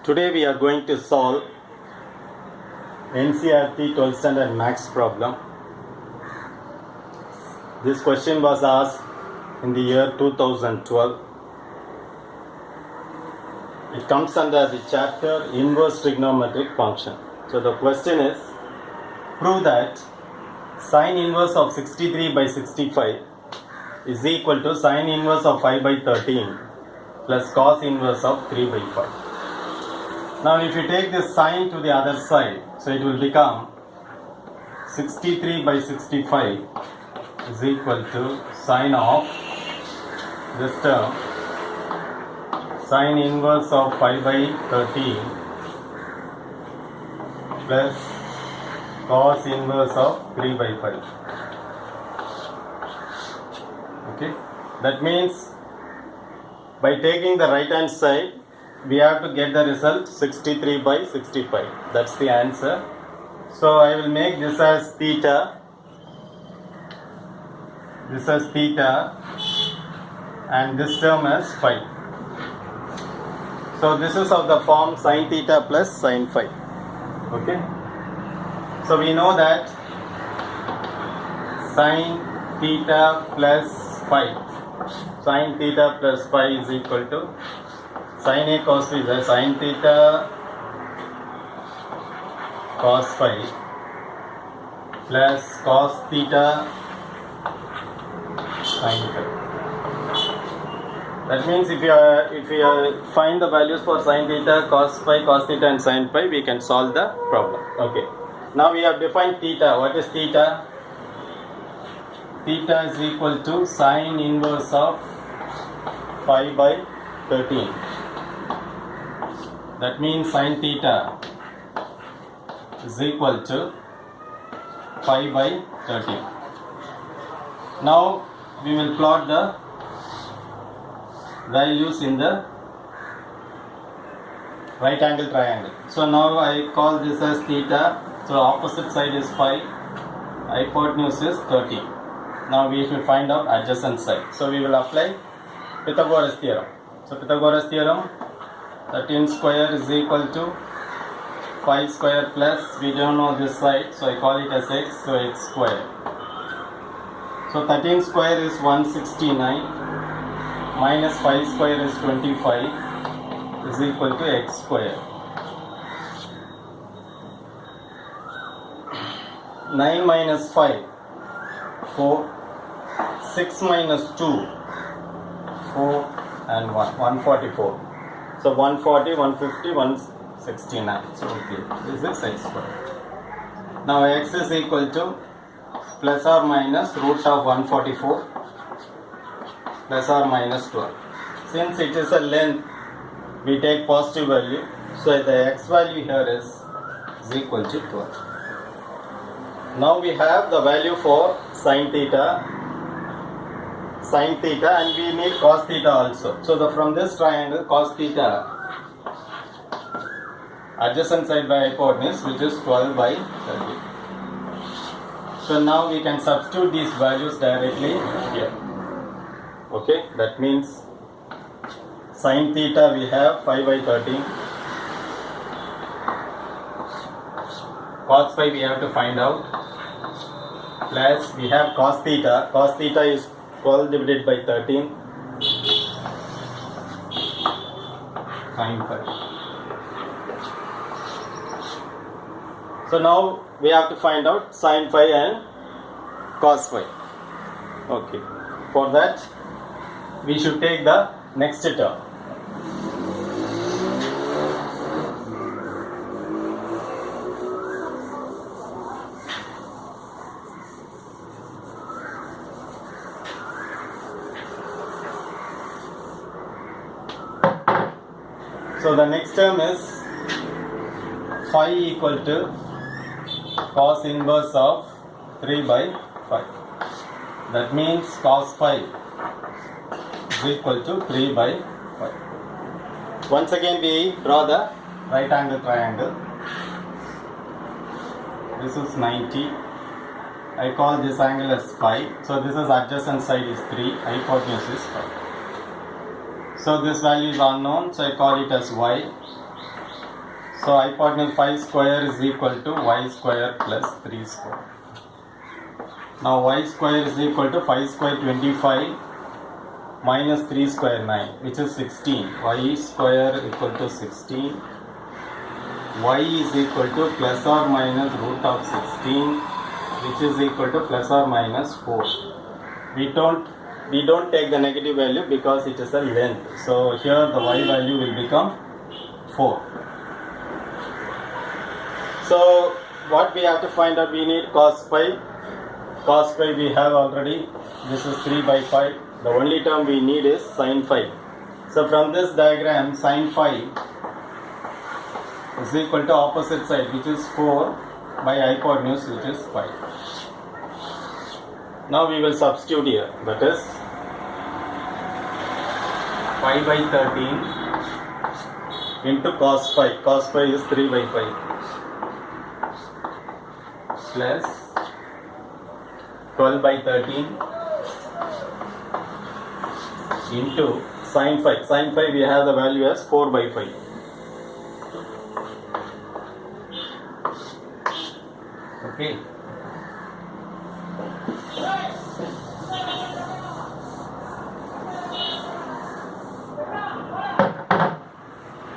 Today we are going to solve NCERT 12th standard maths problem. This question was asked in the year 2012. It comes under the chapter inverse trigonometric function. So the question is, prove that sine inverse of 63 by 65 is equal to sine inverse of 5 by 13 plus cos inverse of 3 by 5. Now if you take this sine to the other side, so it will become 63 by 65 is equal to sine of this term, sine inverse of 5 by 13 plus cos inverse of 3 by 5. Okay, that means by taking the right hand side, we have to get the result 63 by 65. That's the answer. So I will make this as theta, this as theta, and this term as phi. So this is of the form sin theta plus sin phi. Okay. So we know that sin theta plus phi, sin theta plus phi is equal to sin A cos phi is sin theta cos phi plus cos theta sin phi. That means if you find the values for sin theta, cos phi, cos theta and sin phi, we can solve the problem. Okay. Now we have defined theta. What is theta? Theta is equal to sine inverse of 5 by 13. That means sin theta is equal to 5 by 13. Now we will plot the values in the right angle triangle. So now I call this as theta. So opposite side is 5, hypotenuse is 13. Now we should find out adjacent side. So we will apply Pythagoras theorem. So Pythagoras theorem, 13 square is equal to 5 square plus, we don't know this side, so I call it as x, so x square. So 13 square is 169 minus 5 square is 25 is equal to x square. 9 minus 5, 4, 6 minus 2, 4 and 1, 144. So 140, 150, 169. So okay, this is x square. Now x is equal to plus or minus root of 144 plus or minus 12. Since it is a length, we take positive value. So the x value here is equal to 12. Now we have the value for sin theta, and we need cos theta also. So from this triangle cos theta, adjacent side by hypotenuse, which is 12 by 30. So now we can substitute these values directly here. Okay, that means sin theta we have 5 by 13, cos phi we have to find out, plus we have cos theta is 12 divided by 13 sin phi. So now we have to find out sin phi and cos phi. Okay. For that, we should take the next term. So the next term is phi equal to cos inverse of 3 by 5. That means cos phi is equal to 3 by 5. Once again we draw the right angle triangle. This is 90. I call this angle as phi. So this is adjacent side is 3, hypotenuse is 5. So this value is unknown, so I call it as y. So hypotenuse 5 square is equal to y square plus 3 square. Now y square is equal to 5 square 25 minus 3 square 9, which is 16. Y square equal to 16. Y is equal to plus or minus root of 16, which is equal to plus or minus 4. We don't take the negative value because it is a length. So here the y value will become 4. So what we have to find out, we need cos pi. Cos pi we have already. This is 3 by 5. The only term we need is sin phi. So from this diagram, sin phi is equal to opposite side, which is 4 by hypotenuse, which is 5. Now we will substitute here. That is 5 by 13 into cos phi. Cos phi is 3 by 5 plus 12 by 13 into sin phi. Sin phi we have the value as 4 by 5. Okay.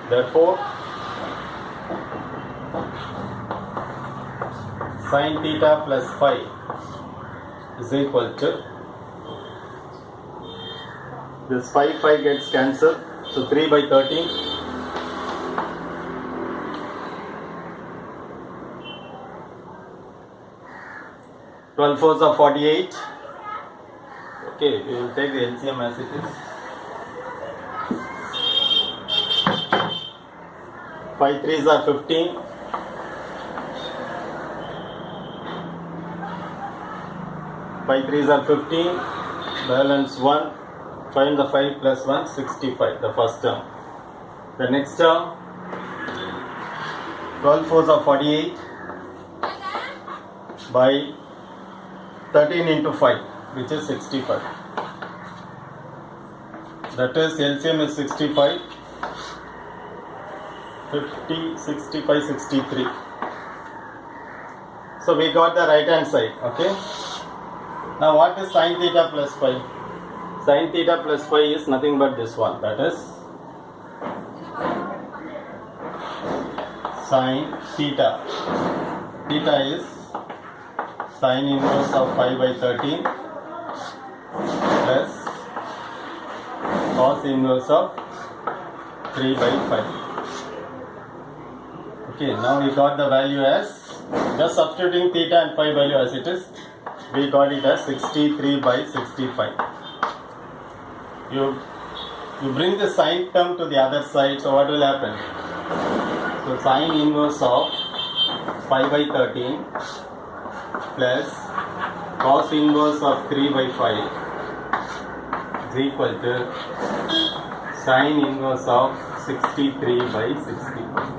Therefore, sin theta plus phi is equal to, this 5 gets cancelled, so 3 by 13 12 fours are 48. Okay, we will take the LCM as it is. 5 threes are 15. 5 threes are 15. Balance 1. Find the 5 plus 1, 65, the first term. The next term, 12 fours are 48 by 13 into 5, which is 65. That is LCM is 65, 50, 65, 63. So we got the right hand side. Okay. Now what is sin theta plus phi? Sin theta plus phi is nothing but this one. That is sin theta. Theta is sin inverse of 5 by 13 plus cos inverse of 3 by 5. Okay, now we got the value as, just substituting theta and phi value as it is, we got it as 63 by 65. You bring the sine term to the other side, so what will happen? So sin inverse of 5 by 13 plus cos inverse of 3 by 5 is equal to sin inverse of 63 by 65.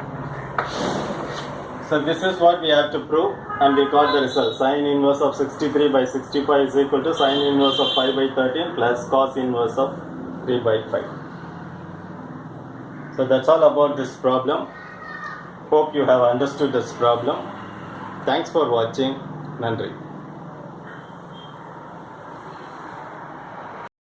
So this is what we have to prove, and we got the result. Sin inverse of 63 by 65 is equal to sin inverse of 5 by 13 plus cos inverse of 3 by 5. So that's all about this problem. Hope you have understood this problem. Thanks for watching. Nandri.